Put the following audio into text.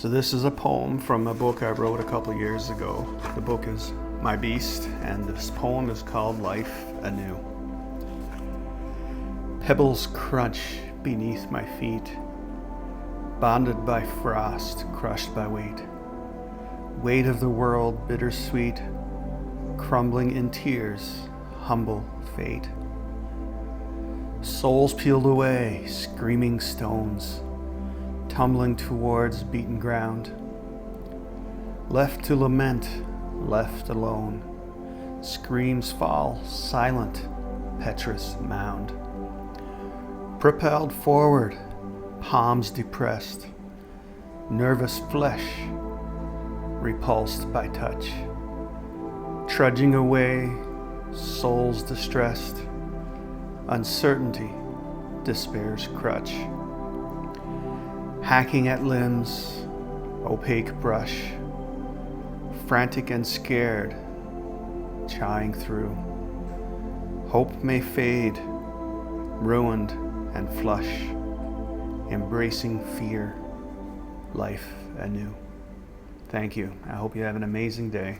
So this is a poem from a book I wrote a couple years ago. The book is My Beast, and this poem is called Life Anew. Pebbles crunch beneath my feet, bonded by frost, crushed by weight. Weight of the world, bittersweet, crumbling in tears, humble fate. Souls peeled away, screaming stones, tumbling towards beaten ground. Left to lament, left alone, screams fall, silent, petrous mound. Propelled forward, palms depressed, nervous flesh, repulsed by touch. Trudging away, souls distressed, uncertainty, despair's crutch. Hacking at limbs, opaque brush, frantic and scared, chawing through. Hope may fade, ruined and flush, embracing fear, life anew. Thank you. I hope you have an amazing day.